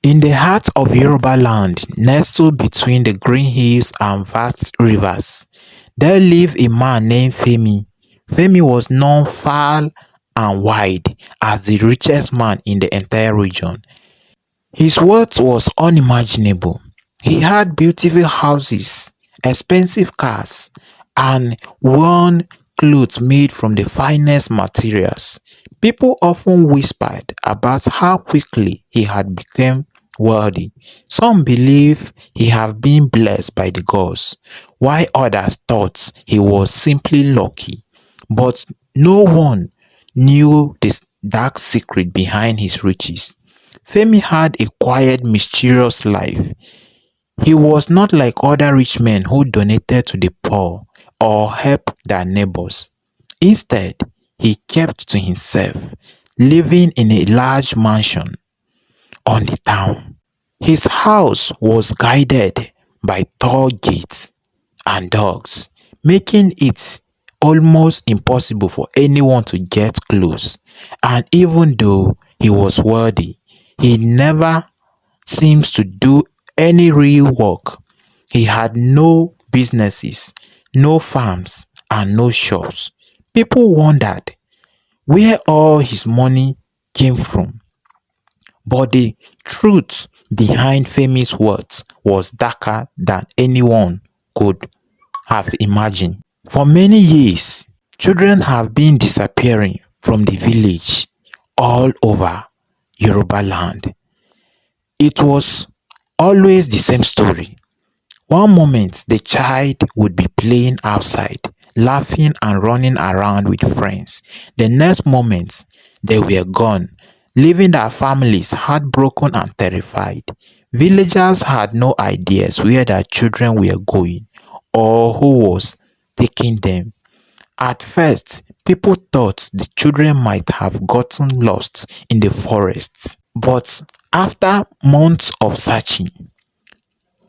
In the heart of Yoruba land, nestled between the green hills and vast rivers, there lived a man named Femi. Femi was known far and wide as the richest man in the entire region. His wealth was unimaginable. He had beautiful houses, expensive cars, and worn clothes made from the finest materials. People often whispered about how quickly he had become wealthy. Some believed he had been blessed by the gods, while others thought he was simply lucky. But no one knew the dark secret behind his riches. Femi had a quiet, mysterious life. He was not like other rich men who donated to the poor or helped their neighbors. Instead, he kept to himself, living in a large mansion on the town. His house was guarded by tall gates and dogs, making it almost impossible for anyone to get close. And even though he was wealthy, he never seems to do any real work. He had no businesses, no farms, and no shops. People wondered where all his money came from, but the truth behind Femi's wealth was darker than anyone could have imagined. For many years, children have been disappearing from the village all over Yoruba land. It was always the same story. One moment the child would be playing outside, laughing and running around with friends. The next moment they were gone, leaving their families heartbroken and terrified. Villagers had no ideas where their children were going or who was taking them. At first, people thought the children might have gotten lost in the forests. But after months of searching,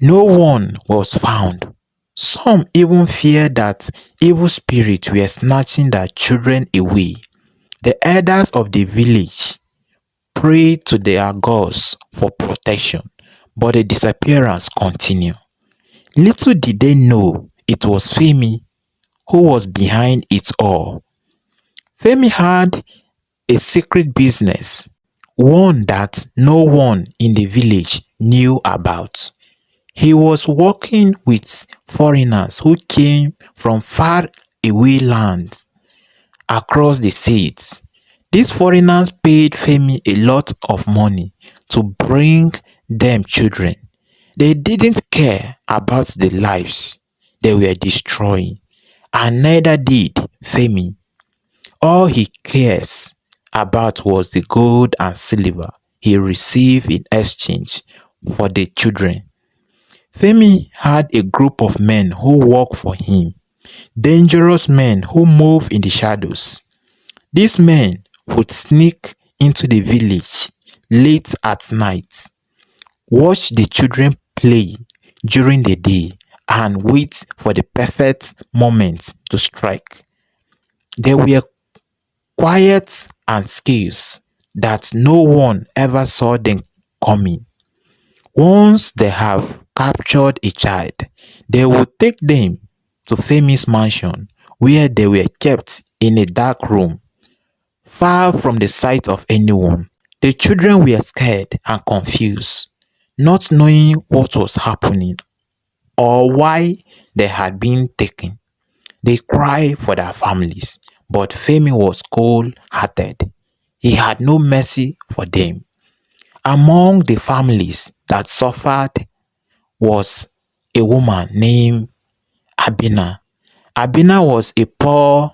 no one was found. Some even feared that evil spirits were snatching their children away. The elders of the village prayed to their gods for protection, but the disappearance continued. Little did they know it was Femi who was behind it all. Femi had a secret business, one that no one in the village knew about. He was working with foreigners who came from far away lands across the seas. These foreigners paid Femi a lot of money to bring them children. They didn't care about the lives they were destroying, and neither did Femi. All he cares about was the gold and silver he received in exchange for the children. Femi had a group of men who worked for him, dangerous men who moved in the shadows. These men would sneak into the village late at night, watch the children play during the day, and wait for the perfect moment to strike. They were quiet and skills that no one ever saw them coming. Once they have captured a child, they would take them to Femi's mansion where they were kept in a dark room, far from the sight of anyone. The children were scared and confused, not knowing what was happening or why they had been taken. They cried for their families, but Femi was cold-hearted. He had no mercy for them. Among the families that suffered was a woman named Abina. Abina was a poor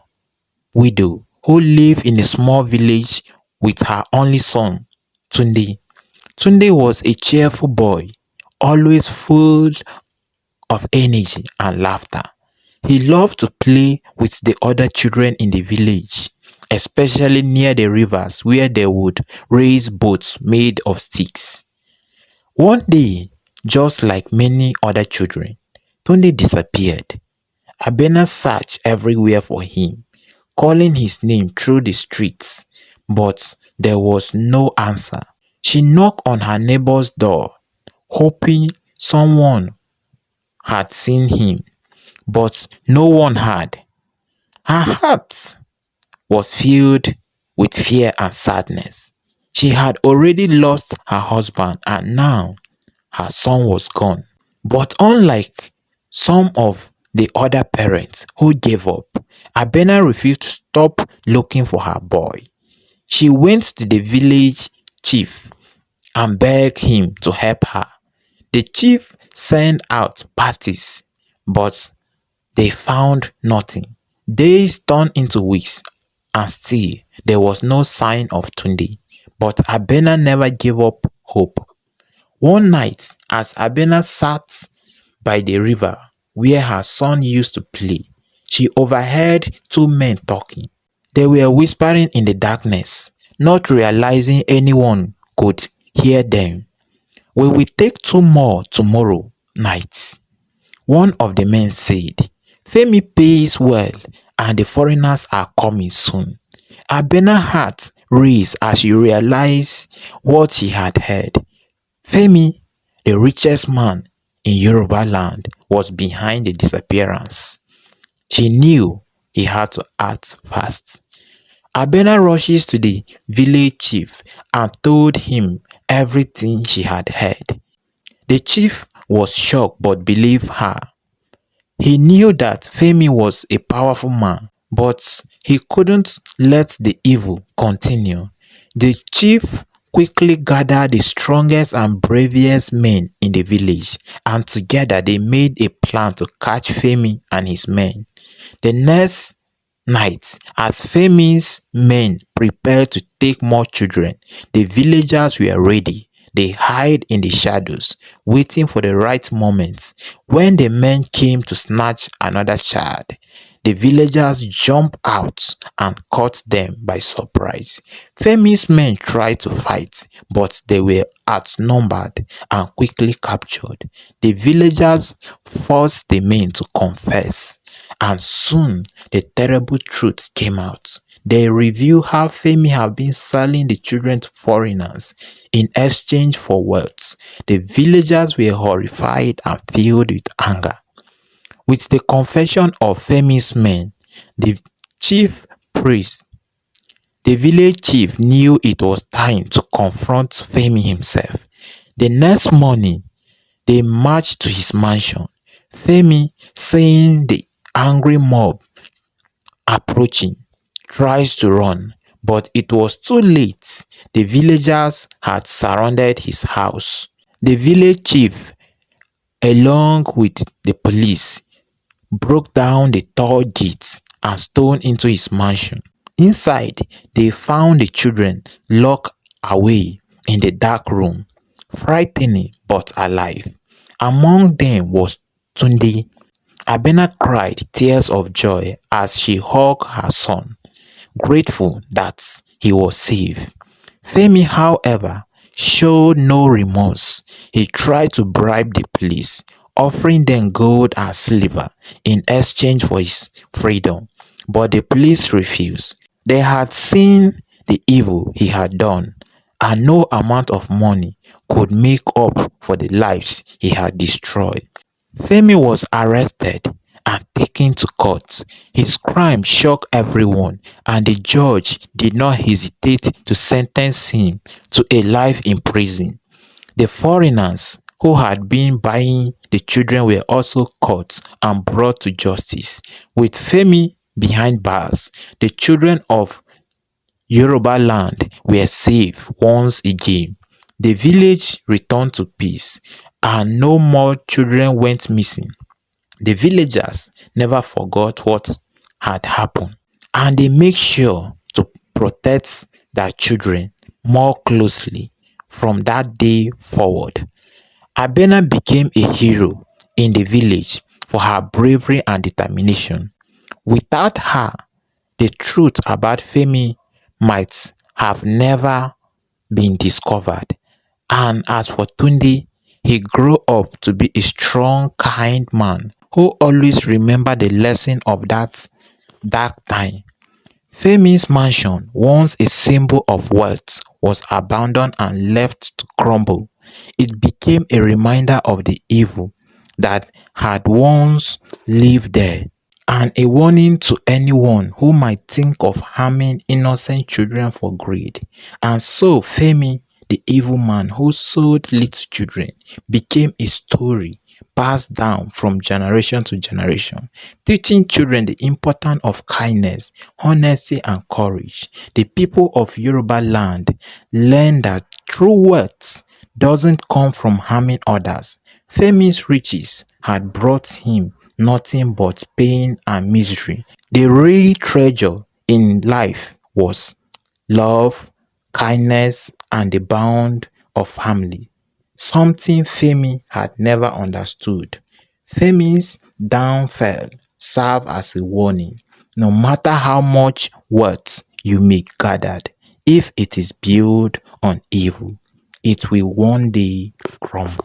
widow who lived in a small village with her only son, Tunde. Tunde was a cheerful boy, always full of energy and laughter. He loved to play with the other children in the village, especially near the rivers where they would raise boats made of sticks. One day, just like many other children, Tunde disappeared. Abena searched everywhere for him, calling his name through the streets, but there was no answer. She knocked on her neighbor's door, hoping someone had seen him, but no one had. Her heart was filled with fear and sadness. She had already lost her husband and now her son was gone. But unlike some of the other parents who gave up, Abena refused to stop looking for her boy. She went to the village chief and begged him to help her. The chief sent out parties, but they found nothing. Days turned into weeks, and still there was no sign of Tunde. But Abena never gave up hope. One night, as Abena sat by the river where her son used to play, she overheard two men talking. They were whispering in the darkness, not realizing anyone could hear them. "We will take two more tomorrow night," one of the men said. "Femi pays well and the foreigners are coming soon." Abena's heart raced as she realized what she had heard. Femi, the richest man in Yoruba land, was behind the disappearance. She knew he had to act fast. Abena rushes to the village chief and told him everything she had heard. The chief was shocked but believed her. He knew that Femi was a powerful man, but he couldn't let the evil continue. The chief quickly gathered the strongest and bravest men in the village, and together they made a plan to catch Femi and his men. The next night, as Femi's men prepared to take more children, the villagers were ready. They hid in the shadows, waiting for the right moment. When the men came to snatch another child, the villagers jumped out and caught them by surprise. Femi's men tried to fight, but they were outnumbered and quickly captured. The villagers forced the men to confess, and soon the terrible truth came out. They revealed how Femi had been selling the children to foreigners in exchange for wealth. The villagers were horrified and filled with anger. With the confession of Femi's men, the chief priest, the village chief knew it was time to confront Femi himself. The next morning, they marched to his mansion. Femi, seeing the angry mob approaching, tries to run, but it was too late. The villagers had surrounded his house. The village chief, along with the police, broke down the tall gates and stole into his mansion. Inside, they found the children locked away in the dark room, frightening but alive. Among them was Tunde. Abena cried tears of joy as she hugged her son, grateful that he was safe. Femi, however, showed no remorse. He tried to bribe the police, offering them gold and silver in exchange for his freedom, but the police refused. They had seen the evil he had done, and no amount of money could make up for the lives he had destroyed. Femi was arrested and taken to court. His crime shocked everyone, and the judge did not hesitate to sentence him to a life in prison. The foreigners who had been buying the children were also caught and brought to justice. With Femi behind bars, the children of Yoruba land were safe once again. The village returned to peace, and no more children went missing. The villagers never forgot what had happened, and they made sure to protect their children more closely from that day forward. Abena became a hero in the village for her bravery and determination. Without her, the truth about Femi might have never been discovered. And as for Tunde, he grew up to be a strong, kind man who always remembered the lesson of that dark time. Femi's mansion, once a symbol of wealth, was abandoned and left to crumble. It became a reminder of the evil that had once lived there, and a warning to anyone who might think of harming innocent children for greed. And so Femi, the evil man who sold little children, became a story passed down from generation to generation, teaching children the importance of kindness, honesty, and courage. The people of Yoruba land learned that true wealth doesn't come from harming others. Femi's riches had brought him nothing but pain and misery. The real treasure in life was love, kindness, and the bond of family, something Femi had never understood. Femi's downfall served as a warning. No matter how much wealth you may gather, if it is built on evil, it will one day crumble.